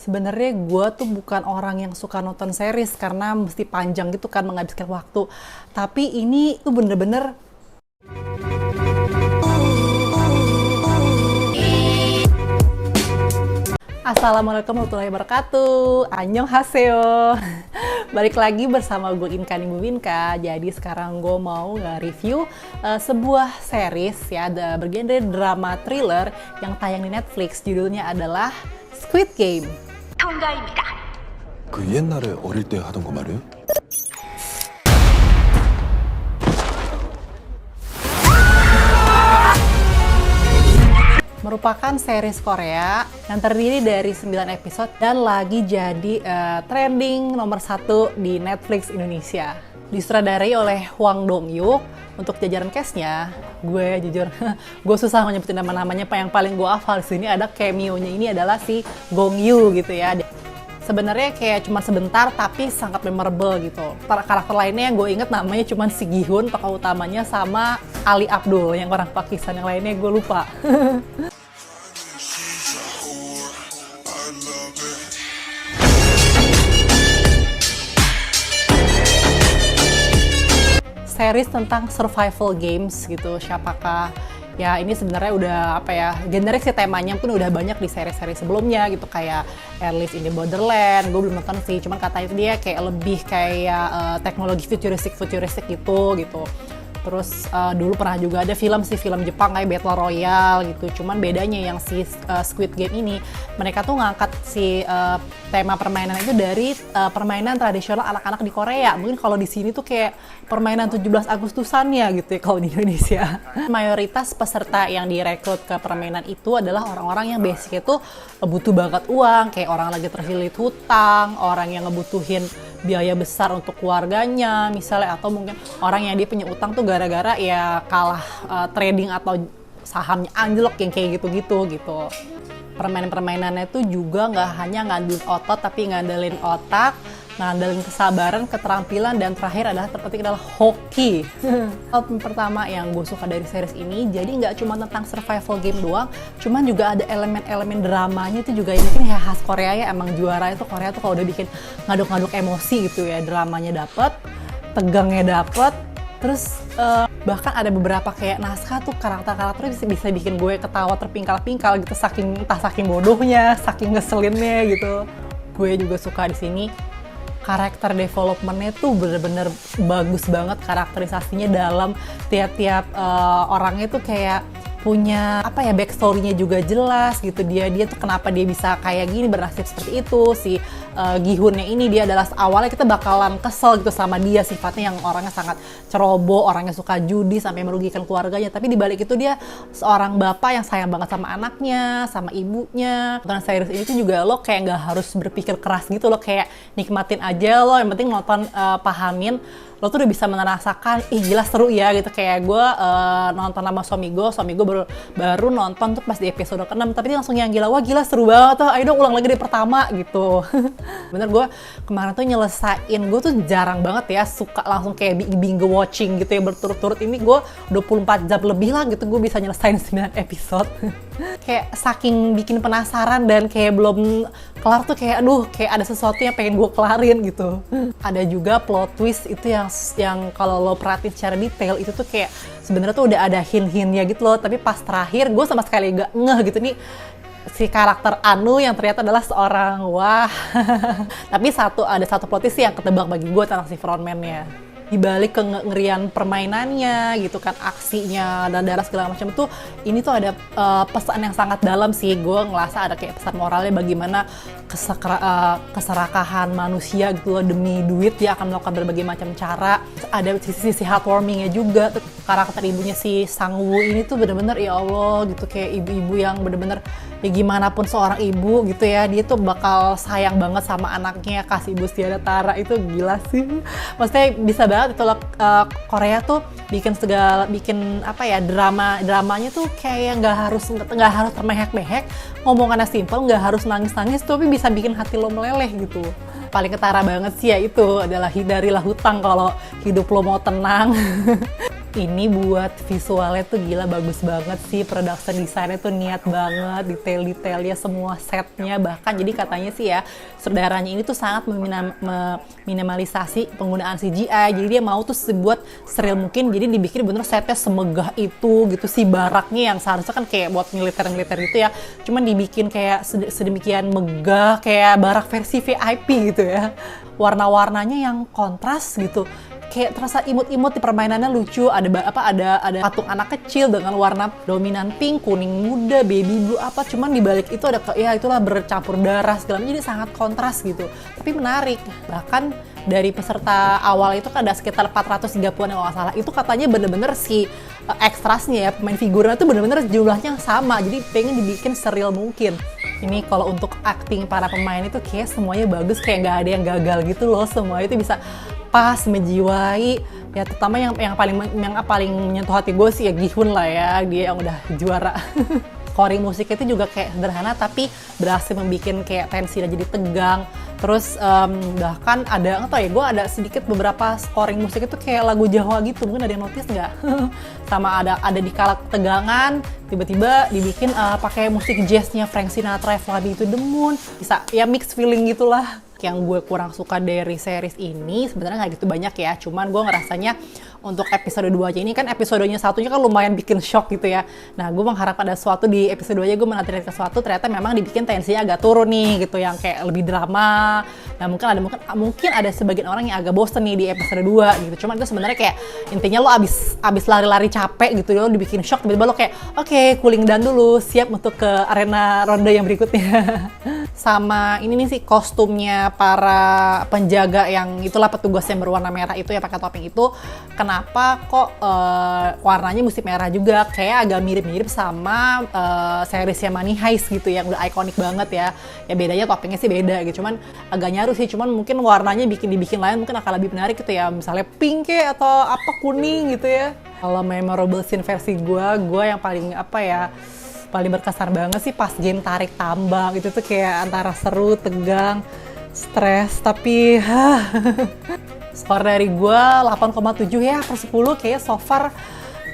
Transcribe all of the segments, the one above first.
Sebenarnya gue tuh bukan orang yang suka nonton series karena mesti panjang gitu kan menghabiskan waktu. Tapi ini tuh bener-bener Assalamualaikum warahmatullahi wabarakatuh. Annyeonghaseyo. Balik lagi bersama gue Inkan Ibu Winka. Jadi sekarang gue mau nge-review sebuah series ya, bergenre drama thriller yang tayang di Netflix. Judulnya adalah Squid Game. 통과입니다. 그 옛날에 어릴 때 하던 거 말이에요? Merupakan series Korea yang terdiri dari 9 episode dan lagi jadi trending nomor 1 di Netflix Indonesia. Disutradarai oleh Hwang Dong-hyuk. Untuk jajaran cast-nya, gue jujur, gue susah nyebutin nama-namanya. Yang paling gue hafal di sini ada cameo-nya ini adalah si Gong Yoo gitu ya. Sebenarnya kayak cuma sebentar tapi sangat memorable gitu. Karakter lainnya yang gue inget namanya cuma si Gi-hun, tokoh utamanya, sama Ali Abdul yang orang Pakistan, yang lainnya gue lupa. Series tentang survival games gitu. Siapakah ya, ini sebenarnya udah apa ya, generik sih temanya, pun udah banyak di seri-seri sebelumnya gitu, kayak Alice in the Borderland. Gue belum nonton sih, cuman katanya dia kayak lebih kayak teknologi futuristik gitu. Terus dulu pernah juga ada film Jepang kayak Battle Royale gitu. Cuman bedanya yang si Squid Game ini, mereka tuh ngangkat si tema permainan itu dari permainan tradisional anak-anak di Korea. Mungkin kalau di sini tuh kayak permainan 17 Agustusannya gitu ya kalau di Indonesia. Mayoritas peserta yang direkrut ke permainan itu adalah orang-orang yang basicnya tuh butuh banget uang, kayak orang lagi terlilit hutang, orang yang ngebutuhin biaya besar untuk keluarganya misalnya, atau mungkin orang yang dia punya utang tuh gara-gara ya kalah trading atau sahamnya anjlok, yang kayak gitu-gitu gitu. Permainan-permainannya tuh juga nggak hanya ngandelin otot, tapi ngandelin otak, ngandelin kesabaran, keterampilan, dan terakhir terpenting adalah hoki. Pertama yang gue suka dari series ini, jadi nggak cuma tentang survival game doang, cuman juga ada elemen-elemen dramanya itu juga. Ini mungkin ya khas Korea ya, emang juara itu Korea tuh kalau udah bikin ngaduk-ngaduk emosi gitu ya. Dramanya dapet, tegangnya dapet, terus bahkan ada beberapa kayak naskah tuh karakter-karakternya bisa bikin gue ketawa terpingkal-pingkal gitu, entah saking bodohnya, saking ngeselinnya gitu. Gue juga suka di sini karakter development-nya tuh bener-bener bagus banget, karakterisasinya dalam tiap-tiap orangnya tuh kayak punya apa ya, backstory-nya juga jelas gitu. Dia tuh kenapa dia bisa kayak gini, bernasib seperti itu. Si Gi-hunnya ini, dia adalah awalnya kita bakalan kesel gitu sama dia, sifatnya yang orangnya sangat ceroboh, orangnya suka judi sampai merugikan keluarganya. Tapi di balik itu dia seorang bapak yang sayang banget sama anaknya, sama ibunya. Karena series ini tuh juga lo kayak nggak harus berpikir keras gitu, lo kayak nikmatin aja, lo yang penting nonton, pahamin. Lo tuh udah bisa merasakan, ih gila seru ya gitu. Kayak gue nonton sama suami gue baru nonton tuh pas di episode ke-6, tapi dia langsung yang gila, wah gila seru banget tuh, ayo dong ulang lagi dari pertama gitu. Bener, gue kemarin tuh nyelesain, gue tuh jarang banget ya suka langsung kayak binge watching gitu ya berturut-turut. Ini gue 24 jam lebih lah gitu gue bisa nyelesain 9 episode. Kayak saking bikin penasaran dan kayak belum kelar tuh kayak aduh, kayak ada sesuatu yang pengen gue kelarin gitu. Ada juga plot twist itu yang kalau lo perhatiin secara detail itu tuh kayak sebenarnya tuh udah ada hint-hintnya gitu loh, tapi pas terakhir gue sama sekali gak ngeh gitu nih si karakter Anu yang ternyata adalah seorang tapi ada satu plot twist yang ketebak bagi gue tentang si frontman-nya. Di balik kengerian permainannya gitu kan, aksinya dan darah segala macam itu, ini tuh ada pesan yang sangat dalam sih. Gue ngerasa ada kayak pesan moralnya, bagaimana keserakahan manusia gitu loh, demi duit dia akan melakukan berbagai macam cara. Ada sisi heartwarmingnya juga. Karakter ibunya si Sang-woo ini tuh bener-bener ya Allah gitu, kayak ibu-ibu yang bener-bener ya gimana pun seorang ibu gitu ya, dia tuh bakal sayang banget sama anaknya, kasih ibu tiada tara. Itu gila sih, maksudnya bisa banget itu loh. Korea tuh bikin apa ya, dramanya tuh kayak nggak harus termehek-mehek, ngomongannya simple, nggak harus nangis-nangis, tapi bisa bikin hati lo meleleh gitu. Paling ketara banget sih ya itu adalah hindarilah hutang kalau hidup lo mau tenang. Ini buat visualnya tuh gila bagus banget sih, production design-nya tuh niat banget, detail-detailnya semua setnya, bahkan jadi katanya sih ya saudaranya ini tuh sangat meminimalisasi penggunaan CGI, jadi dia mau tuh buat seril mungkin, jadi dibikin bener setnya semegah itu gitu, si baraknya yang seharusnya kan kayak buat militer-militer gitu ya, cuman dibikin kayak sedemikian megah kayak barak versi VIP gitu ya, warna-warnanya yang kontras gitu, kayak terasa imut-imut, di permainannya lucu, ada patung anak kecil dengan warna dominan pink, kuning muda, baby blue apa, cuman di balik itu ada ya itulah bercampur darah segala, jadi sangat kontras gitu. Tapi menarik. Bahkan dari peserta awal itu kan ada sekitar 430-an kalau nggak salah. Itu katanya bener-bener si ekstrasnya ya, pemain figurnya tuh bener-bener jumlahnya sama. Jadi pengen dibikin seril mungkin. Ini kalau untuk acting para pemain itu kayak semuanya bagus, kayak nggak ada yang gagal gitu loh. Semua itu bisa pas, menjiwai, ya terutama yang paling menyentuh hati gue sih ya Gi-hun lah ya, dia yang udah juara. Scoring musik itu juga kayak sederhana tapi berhasil membuat kayak tensinya jadi tegang. Terus bahkan ada, nggak tau ya, gue ada sedikit beberapa scoring musik itu kayak lagu Jawa gitu, mungkin ada yang notice nggak? Sama ada di kala ketegangan, tiba-tiba dibikin pakai musik jazznya Frank Sinatra, Fly Me to the Moon, bisa ya mix feeling gitulah. Yang gue kurang suka dari series ini sebenarnya nggak gitu banyak ya, cuman gue ngerasanya untuk episode 2 aja ini kan episodenya satunya kan lumayan bikin shock gitu ya. Nah gue mengharap ada sesuatu di episode 2 aja, gue menantikan sesuatu, ternyata memang dibikin tensinya agak turun nih gitu, yang kayak lebih drama. Nah mungkin ada sebagian orang yang agak bosen nih di episode 2 gitu, cuman itu sebenarnya kayak intinya lo abis lari-lari capek gitu, lo dibikin shock, tiba-tiba lo kayak oke, cooling down dulu, siap untuk ke arena ronde yang berikutnya. Sama ini nih sih kostumnya para penjaga yang itulah petugas yang berwarna merah itu ya, pakai topeng itu, kenapa kok warnanya mesti merah juga, kayak agak mirip-mirip sama seriesnya Money Heist gitu yang udah ikonik banget ya. Ya bedanya topengnya sih beda gitu, cuman agak nyaru sih, cuman mungkin warnanya dibikin lain mungkin akan lebih menarik gitu ya, misalnya pink kayak atau apa kuning gitu ya. Kalau memorable scene versi gue yang paling paling berkesan banget sih pas game tarik tambang itu tuh, kayak antara seru, tegang, stres, tapi skor dari gue 8,7 ya per 10, kayak so far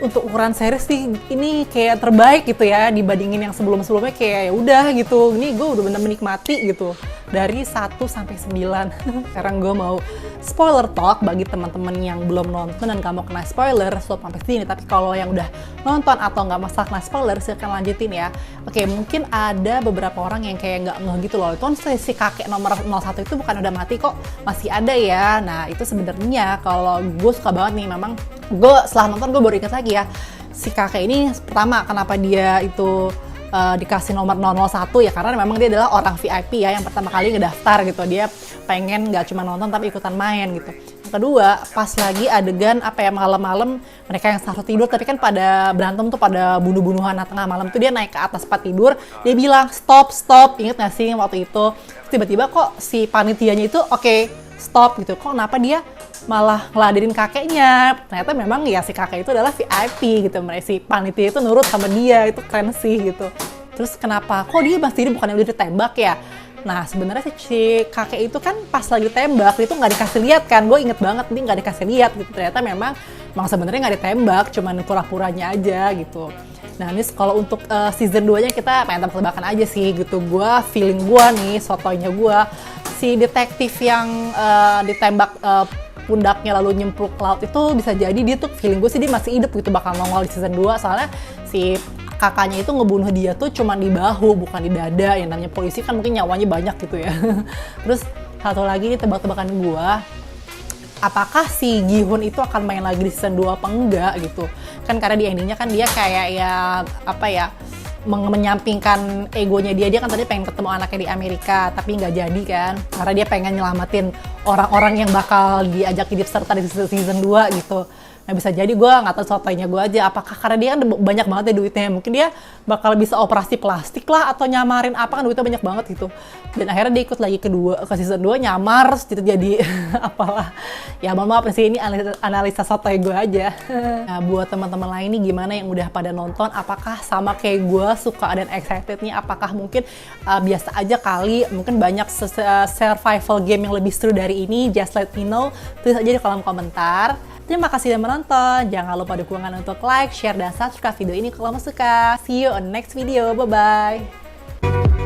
untuk ukuran series sih ini kayak terbaik gitu ya, dibandingin yang sebelum-sebelumnya kayak ya udah gitu. Ini gue udah bener menikmati gitu dari 1 sampai 9. Sekarang gue mau spoiler talk bagi teman-teman yang belum nonton dan gak mau kena spoiler, stop sampai sini. Tapi kalau yang udah nonton atau nggak masalah kena spoiler, silahkan lanjutin ya. Oke, mungkin ada beberapa orang yang kayak nggak ngeh gitu loh, itu si kakek nomor 01 itu bukan udah mati kok masih ada ya. Nah itu sebenarnya kalau gue suka banget nih, memang gue setelah nonton gue baru ingat lagi ya, si kakek ini pertama kenapa dia itu dikasih nomor 001 ya, karena memang dia adalah orang VIP ya yang pertama kali ngedaftar gitu, dia pengen nggak cuma nonton tapi ikutan main gitu. Yang kedua, pas lagi adegan malam-malam mereka yang seharusnya tidur tapi kan pada berantem tuh, pada bunuh-bunuhan tengah malam tuh, dia naik ke atas tempat tidur, dia bilang stop, inget nggak sih waktu itu? Tiba-tiba kok si panitianya itu oke, stop gitu, kok kenapa dia malah ngeladenin kakeknya? Ternyata memang ya si kakek itu adalah VIP gitu, si panitia itu nurut sama dia, itu keren sih gitu. Terus kenapa kok dia masih bukannya udah ditembak ya? Nah sebenarnya si kakek itu kan pas lagi tembak itu nggak dikasih lihat kan, gue inget banget dia nggak dikasih lihat gitu, ternyata memang sebenarnya nggak ditembak, cuman pura-puranya aja gitu. Nah ini kalau untuk season 2 nya kita main tebak-tebakan aja sih gitu. Gue feeling gue nih, sotoynya gue, si detektif yang ditembak pundaknya lalu nyemplung ke laut itu bisa jadi dia tuh, feeling gue sih dia masih hidup gitu, bakal nongol di season 2, soalnya si kakaknya itu ngebunuh dia tuh cuma di bahu bukan di dada, yang namanya polisi kan mungkin nyawanya banyak gitu ya. Terus satu lagi nih tebak-tebakan gue, apakah si Gi-hun itu akan main lagi di season 2 apa enggak gitu kan, karena di endingnya kan dia kayak ya menyampingkan egonya dia kan tadi pengen ketemu anaknya di Amerika tapi nggak jadi kan, karena dia pengen nyelamatin orang-orang yang bakal diajak hidup serta di season 2 gitu. Nah bisa jadi, gue nggak tahu sotoynya gue aja, apakah karena dia kan banyak banget ya duitnya, mungkin dia bakal bisa operasi plastik lah atau nyamarin apa, kan duitnya banyak banget gitu. Dan akhirnya dia ikut lagi ke season 2 nyamar gitu jadi apalah. Ya mohon maaf sih, ini analisa sotoy gue aja. Nah buat teman-teman lain nih gimana yang udah pada nonton, apakah sama kayak gue suka dan excited nih, apakah mungkin biasa aja kali, mungkin banyak survival game yang lebih seru dari ini? Just let me know, tulis aja di kolom komentar. Terima kasih sudah menonton. Jangan lupa dukungan untuk like, share, dan subscribe video ini kalau kamu suka. See you on next video. Bye-bye.